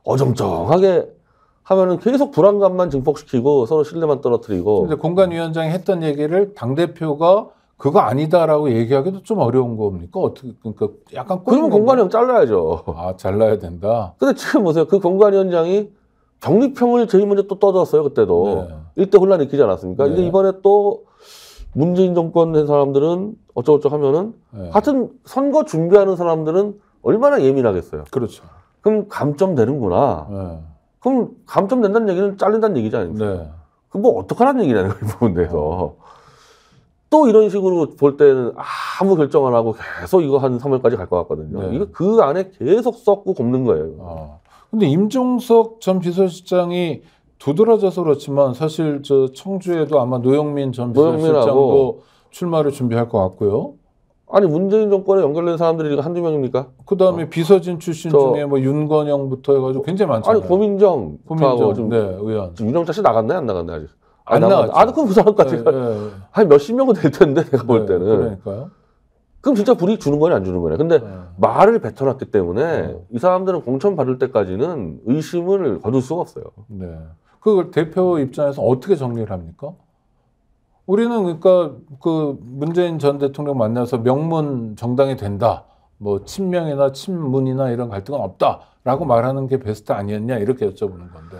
E: 어정쩡하게 하면은 계속 불안감만 증폭시키고 서로 신뢰만 떨어뜨리고.
D: 근데 공관위원장이 했던 얘기를 당 대표가 그거 아니다라고 얘기하기도 좀 어려운 겁니까? 어떻게 그러니까 약간
E: 그러면 공관위원 잘라야죠.
D: 아, 잘라야 된다.
E: 근데 지금 보세요. 그 공관위원장이 병립형을 제일 먼저 또 떠들었어요. 그때도
D: 네.
E: 일대 혼란 일으키지 않았습니까?
D: 네.
E: 근데 이번에 또 문재인 정권 한 사람들은 어쩌고저쩌고 하면은
D: 네.
E: 하여튼 선거 준비하는 사람들은 얼마나 예민하겠어요.
D: 그렇죠.
E: 그럼 감점되는구나.
D: 네.
E: 그럼 감점된다는 얘기는 잘린다는 얘기지 않습니까?
D: 네.
E: 그럼 뭐 어떡하라는 얘기냐는 거예요. 이 부분에서. 또 이런 식으로 볼 때는 아무 결정 안 하고 계속 이거 한 3월까지 갈 것 같거든요.
D: 네.
E: 이거 그 안에 계속 썩고 굽는 거예요.
D: 아. 근데 임종석 전 비서실장이 두드러져서 그렇지만 사실 저 청주에도 아마 노영민 전 비서실장도 출마를 준비할 것 같고요.
E: 아니 문재인 정권에 연결된 사람들이 한두 명입니까?
D: 그다음에 비서진 출신 중에 뭐 윤건영부터 해가지고 굉장히 많잖아요.
E: 아니 고민정
D: 고민정 네, 의원.
E: 지금 윤영자 씨 나갔네 안 나갔네 아직?
D: 안 나갔죠.
E: 아 그럼 그 사람까지 한 몇십 명은 될 텐데 내가 볼 때는.
D: 그러니까요.
E: 그럼 진짜 불이익 주는 거냐 안 주는 거냐? 근데 말을 뱉어놨기 때문에 이 사람들은 공천 받을 때까지는 의심을 거둘 수가 없어요.
D: 네. 그걸 대표 입장에서 어떻게 정리를 합니까? 우리는 그러니까 그 문재인 전 대통령 만나서 명문 정당이 된다. 뭐 친명이나 친문이나 이런 갈등은 없다라고 말하는 게 베스트 아니었냐 이렇게 여쭤보는 건데.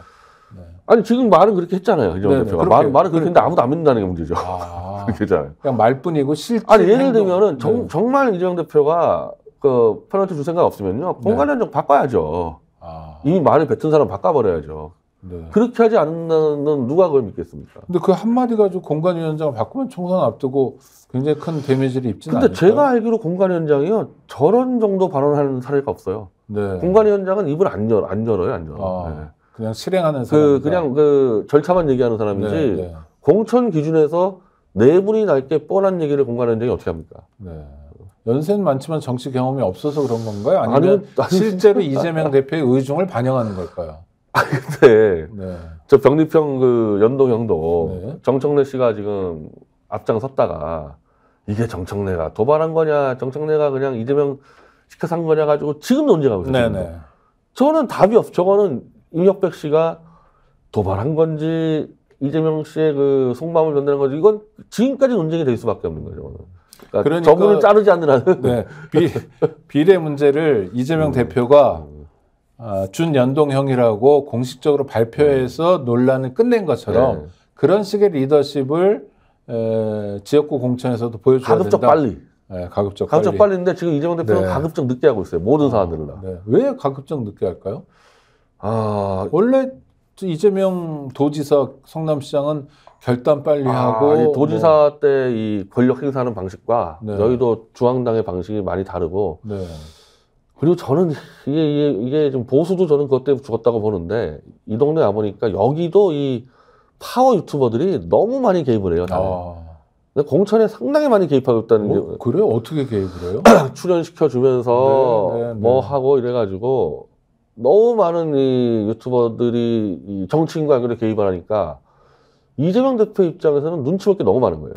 D: 네.
E: 아니 지금 말은 그렇게 했잖아요. 이재명 대표가. 말은 그렇게 했는데 아무도 안 믿는다는 게 문제죠.
D: 아,
E: 그렇게 했잖아요.
D: 그냥 말뿐이고 실제
E: 아니 예를 들면은
D: 네.
E: 정말 이재명 대표가 그 페널티 줄 생각 없으면요. 공관위원장 바꿔야죠.
D: 아,
E: 이미 말을 뱉은 사람 바꿔버려야죠.
D: 네.
E: 그렇게 하지 않는 누가 그걸 믿겠습니까?
D: 근데 그 한마디 가지고 공관위원장을 바꾸면 총선 앞두고 굉장히 큰 데미지를 입지는
E: 근데
D: 않을까요?
E: 제가 알기로 공관위원장이요. 저런 정도 발언하는 사례가 없어요.
D: 네.
E: 공관위원장은 입을 안 열어요.
D: 아,
E: 네.
D: 그냥 실행하는 사람.
E: 그냥 그 절차만 얘기하는 사람이지
D: 네, 네.
E: 공천 기준에서 내분이 날 게 뻔한 얘기를 공관위원장이 어떻게 합니까?
D: 네. 연세는 많지만 정치 경험이 없어서 그런 건가요? 아니면
E: 아니,
D: 실제로 이재명 대표의 의중을 반영하는 걸까요?
E: 근데
D: 네.
E: 저 병립형 그 연동형도
D: 네.
E: 정청래 씨가 지금 앞장섰다가 이게 정청래가 도발한 거냐, 정청래가 그냥 이재명 시켜서 한 거냐 가지고 지금 논쟁하고 있어요.
D: 네네.
E: 저는 답이 없어. 저거는 이명백 씨가 도발한 건지 이재명 씨의 그 속마음을 전달한 건지 이건 지금까지 논쟁이 될 수밖에 없는 거죠. 그러니까 저분을 자르지 않는 한은
D: 네. 비례 문제를 이재명 대표가 준연동형이라고 공식적으로 발표해서 논란을 끝낸 것처럼
E: 네.
D: 그런 식의 리더십을 지역구 공천에서도 보여줘야
E: 가급적
D: 된다.
E: 빨리.
D: 네, 가급적
E: 빨리인데 지금 이재명 대표는
D: 네.
E: 가급적 늦게 하고 있어요. 모든 사안들을 다.
D: 네. 왜 가급적 늦게 할까요?
E: 아,
D: 원래 이재명 도지사 성남시장은 결단 빨리 하고
E: 이 도지사 때 이 권력 행사하는 방식과
D: 네.
E: 여의도 중앙당의 방식이 많이 다르고
D: 네.
E: 그리고 저는 이게 좀 보수도 저는 그것 때문에 죽었다고 보는데 이 동네 와보니까 여기도 이 파워 유튜버들이 너무 많이 개입을 해요. 근데 공천에 상당히 많이 개입하고 있다는 게
D: 그래요? 어떻게 개입을 해요?
E: 출연시켜 주면서
D: 네, 네, 네.
E: 뭐 하고 이래가지고 너무 많은 이 유튜버들이 이 정치인과 연결에 개입을 하니까 이재명 대표 입장에서는 눈치 볼 게 너무 많은 거예요.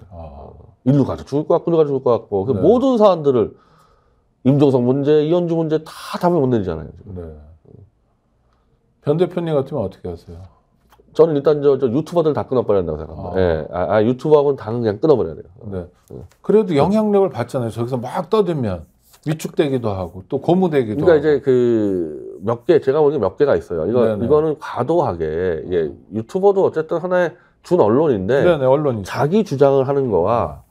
E: 일로 가서 죽을 것 같고, 일로 가서 죽을 것 같고. 그
D: 네.
E: 모든 사안들을 임종석 문제, 이현주 문제 다 답을 못 내리잖아요.
D: 네. 변 대표님 같으면 어떻게 하세요?
E: 저는 일단 저 유튜버들 다 끊어버려야 한다고 생각합니다. 예. 유튜버하고는 다 그냥 끊어버려야 돼요.
D: 네. 그래도 영향력을 받잖아요. 저기서 막 떠들면 위축되기도 하고 또 고무되기도
E: 그러니까
D: 하고.
E: 이제 그 몇 개, 제가 보기엔 몇 개가 있어요. 이거는 과도하게, 예, 유튜버도 어쨌든 하나의 준 언론인데,
D: 네네, 언론이.
E: 자기 주장을 하는 거와,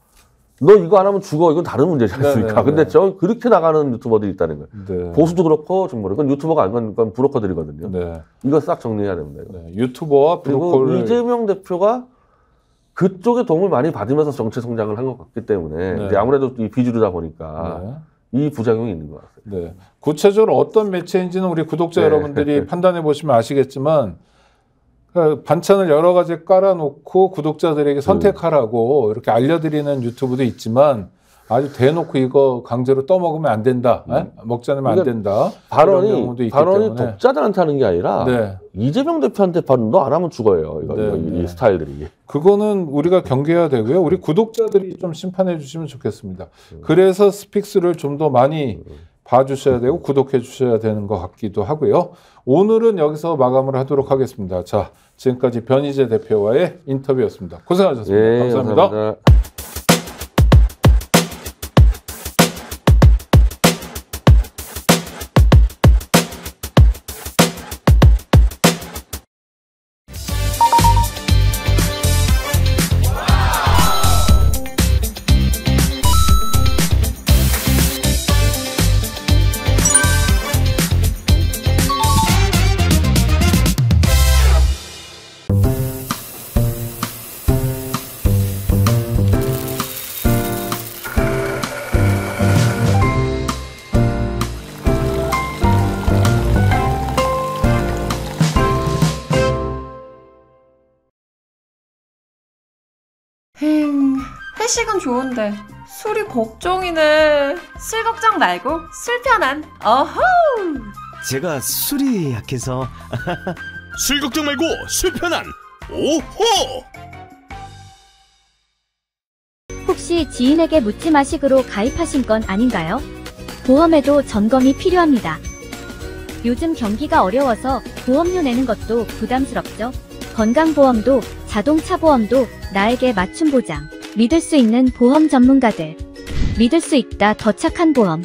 E: 너 이거 안 하면 죽어. 이건 다른 문제지 않습니까? 근데 그렇게 나가는 유튜버들이 있다는 거예요. 네. 보수도 그렇고, 정말. 그건 유튜버가 아닌 건 브로커들이거든요. 네. 이거 싹 정리해야 됩니다.
D: 네. 유튜버와 브로커를.
E: 그리고 이재명 대표가 그쪽에 도움을 많이 받으면서 정치 성장을 한 것 같기 때문에,
D: 네.
E: 이제 아무래도 이 비주류다 보니까,
D: 네.
E: 이 부작용이 있는 것 같아요.
D: 네. 구체적으로 어떤 매체인지는 우리 구독자 여러분들이 판단해 보시면 아시겠지만, 반찬을 여러 가지 깔아놓고 구독자들에게 선택하라고 이렇게 알려드리는 유튜브도 있지만 아주 대놓고 이거 강제로 떠먹으면 안 된다. 먹지 않으면 안 된다.
E: 발언이 독자들한테 하는 게 아니라
D: 네.
E: 이재명 대표한테 너 안 하면 죽어요. 이 스타일들이.
D: 그거는 우리가 경계해야 되고요. 우리 구독자들이 좀 심판해 주시면 좋겠습니다. 그래서 스픽스를 좀 더 많이 봐주셔야 되고 구독해 주셔야 되는 것 같기도 하고요. 오늘은 여기서 마감을 하도록 하겠습니다. 자, 지금까지 변희재 대표와의 인터뷰였습니다. 고생하셨습니다.
E: 예,
D: 감사합니다.
B: 회식은 좋은데 술이 걱정이네.
C: 술 걱정 말고 술 편한 어허.
F: 제가 술이 약해서
A: 술 걱정 말고 술 편한 오호.
G: 혹시 지인에게 묻지 마식으로 가입하신 건 아닌가요? 보험에도 점검이 필요합니다. 요즘 경기가 어려워서 보험료 내는 것도 부담스럽죠? 건강보험도 자동차 보험도 나에게 맞춤 보장. 믿을 수 있는 보험 전문가들. 믿을 수 있다 더 착한 보험.